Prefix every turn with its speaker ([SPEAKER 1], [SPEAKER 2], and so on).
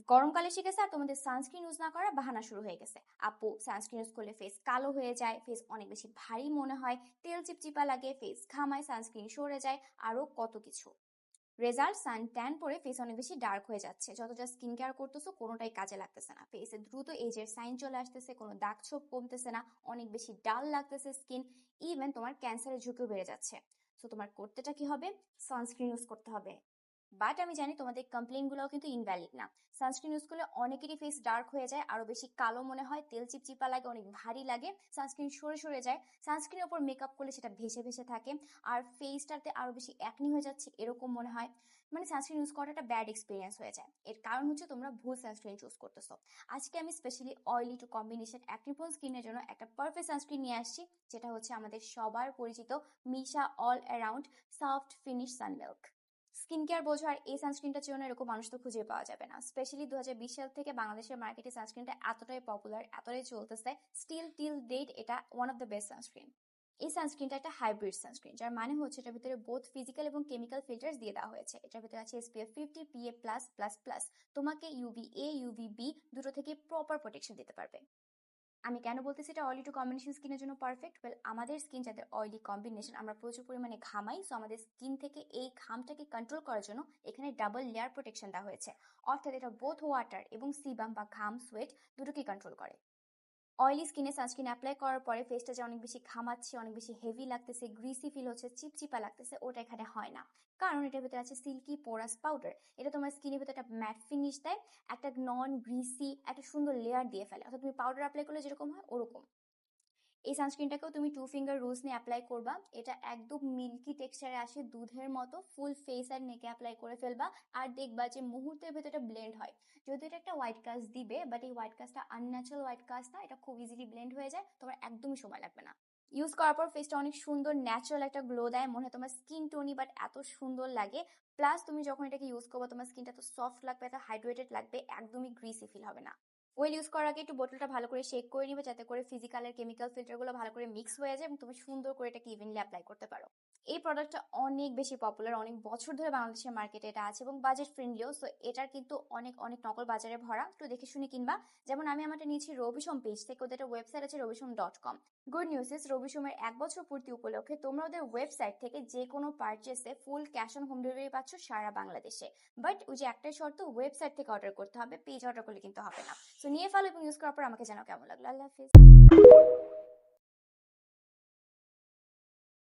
[SPEAKER 1] গরমকালে শিখেছে আর তোমাদের সানস্ক্রিন ইউজ না করার বাহানা শুরু হয়ে গেছে। আপু সানস্ক্রিন ইউজ করলে ফেস কালো হয়ে যায়, ফেস অনেক বেশি ভারী মনে হয়, তেল চিপচিপা লাগে, ফেস ঘামায়, সানস্ক্রিন সরে যায়, আরো কত কিছু। রেজাল্ট সান ট্যান পরে ফেস অনেক বেশি ডার্ক হয়ে যাচ্ছে, যতটা স্কিন কেয়ার করতেছো কোনোটাই কাজে লাগতেছে না, ফেসে দ্রুত এজের সাইন চলে আসতেছে, কোনো দাগ ছোপ কমতেছে না, অনেক বেশি ডাল লাগতেছে স্কিন, ইভেন তোমার ক্যান্সারের ঝুঁকিও বেড়ে যাচ্ছে। সো তোমার করতেটা কি হবে? সানস্ক্রিন ইউজ করতে হবে। বাট আমি জানি তোমাদের কমপ্লেইন গুলোও কিন্তু ইনভ্যালিড না। সানস্ক্রিন ইউজ করলে অনেকেরই ফেস ডার্ক হয়ে যায়, আরো বেশি কালো মনে হয়, তেল চিপচিপা লাগে, অনেক ভারী লাগে, সানস্ক্রিন সরে সরে যায়, সানস্ক্রিনের উপর মেকআপ করলে সেটা ভেসে ভেসে থাকে, আর ফেসটাতে আরো বেশি অ্যাকনি হয়ে যাচ্ছে এরকম মনে হয়। মানে সানস্ক্রিন ইউজ করাটা একটা ব্যাড এক্সপিরিয়েন্স হয়ে যায়। এর কারণ হচ্ছে তোমরা ভুল সানস্ক্রিন চুজ করতেছো। আজকে আমি স্পেশালি অয়েলি টু কম্বিনেশন অ্যাক্নি-প্রোন স্কিনের জন্য একটা পারফেক্ট সানস্ক্রিন নিয়ে আসছি, যেটা হচ্ছে আমাদের সবার পরিচিত Missha all around soft finish sun milk. Skin care বোঝো আর এই সানস্ক্রিনটার জন্য এরকম মানুষ তো খুঁজে পাওয়া যাবে না। স্পেশালি 2020 সাল থেকে বাংলাদেশের মার্কেটে সানস্ক্রিনটা এতটাই পপুলার, এতটাই চলতেছে, স্টিল টিল ডেট এটা one of the best sunscreen. এই সানস্ক্রিনটা একটা হাইব্রিড সানস্ক্রিন, যার মানে হচ্ছে এটার ভিতরে বোথ ফিজিক্যাল এবং কেমিক্যাল ফিল্টার্স দিয়ে দেওয়া হয়েছে। এটার ভিতরে আছে SPF 50 PA+++, তোমাকে UVA UVB দুটো থেকে প্রপার প্রোটেকশন দিতে পারবে। আমি কেন বলতেছি এটা অয়েলি টু কম্বিনেশন স্কিনের জন্য পারফেক্ট? ওয়েল, আমাদের স্কিন যাদের অয়েলি কম্বিনেশন, আমরা প্রচুর পরিমাণে ঘামাই, সো আমাদের স্কিন থেকে এই ঘামটাকে কন্ট্রোল করার জন্য এখানে ডাবল লেয়ার প্রোটেকশন দেওয়া হয়েছে। অর্থাৎ এটা বোথ ওয়াটার এবং সিবাম বা ঘাম সোয়েট দুটোকে কন্ট্রোল করে। অয়েলি স্কিনে সানস্ক্রিন অ্যাপ্লাই করার পরে ফেসটা যে অনেক বেশি ঘামাচ্ছে, অনেক বেশি হেভি লাগতেছে, গ্রিসি ফিল হচ্ছে, চিপচিপা লাগতেছে, ওটা এখানে হয় না। কারণ এটার ভিতরে আছে সিল্কি পোরাস পাউডার। এটা তোমার স্কিনের ভিতরে একটা ম্যাট ফিনিশ দেয়, একটা নন গ্রিসি একটা সুন্দর লেয়ার দিয়ে ফেলে। অর্থাৎ তুমি পাউডার অ্যাপ্লাই করলে যেরকম হয় ওরকম। এই সানস্ক্রিনটাকেও তুমি 2 ফিঙ্গার রুলস নিয়ে অ্যাপ্লাই করবা। এটা একদম মিল্কি টেক্সচারে আসে, দুধের মতো, ফুল ফেস আর নেকে অ্যাপ্লাই করে ফেলবা। আর দেখবা যে মুহূর্তের ভেতরে ব্লেন্ড হয়। যদি এটা একটা হোয়াইট কাস্ট দিবে, বাট এই হোয়াইট কাস্টটা আনন্যাচারাল হোয়াইট কাস্ট না, এটা খুব ইজিলি ব্লেন্ড হয়ে যায়, তোমার একদমই সময় লাগবে না। ইউজ করার পর ফেসটা অনেক সুন্দর ন্যাচারাল একটা গ্লো দেয়, মনে হয় তোমার স্কিন টোনি, বাট এত সুন্দর লাগে। প্লাস তুমি যখন এটাকে ইউজ করবে তোমার স্কিনটা তো সফট লাগবে, এত হাইড্রেটেড লাগবে, একদমই গ্রিসি ফিল হবে না। ওয়েল ইউজ করার আগে একটু বোতলটা ভালো করে শেক করে নিবে, যাতে করে ফিজিক্যাল আর কেমিক্যাল ফিল্টারগুলো ভালো করে মিক্স হয়ে যায় এবং তুমি সুন্দর করে এটাকে ইভেনলি অ্যাপ্লাই করতে পারো। এই প্রোডাক্টটা অনেক বেশি পপুলার, অনেক বছর ধরে বাংলাদেশের মার্কেটে এটা আছে এবং বাজেট ফ্রেন্ডলিও। সো এটার কিন্তু অনেক অনেক নকল বাজারে ভরা, একটু দেখে শুনে কিনবা। যেমন আমি আমারটা নিয়েছি রবিসম পেজ থেকে, ওদের একটা ওয়েবসাইট আছে robishom.com। গুড নিউজ ইস রবিসমের 1 বছর পূর্তি উপলক্ষে তোমরা ওদের ওয়েবসাইট থেকে যে কোনো পারচেসে full cash on home delivery পাচ্ছ সারা বাংলাদেশে। বাট ওই যে একটাই শর্ত, ওয়েবসাইট থেকে অর্ডার করতে হবে, পেজ অর্ডার করলে কিন্তু হবে না। সো নিয়ে ফেলো এবং ইউজ করার পর আমাকে জানাও কেমন লাগলো। আল্লাহ হাফিজ।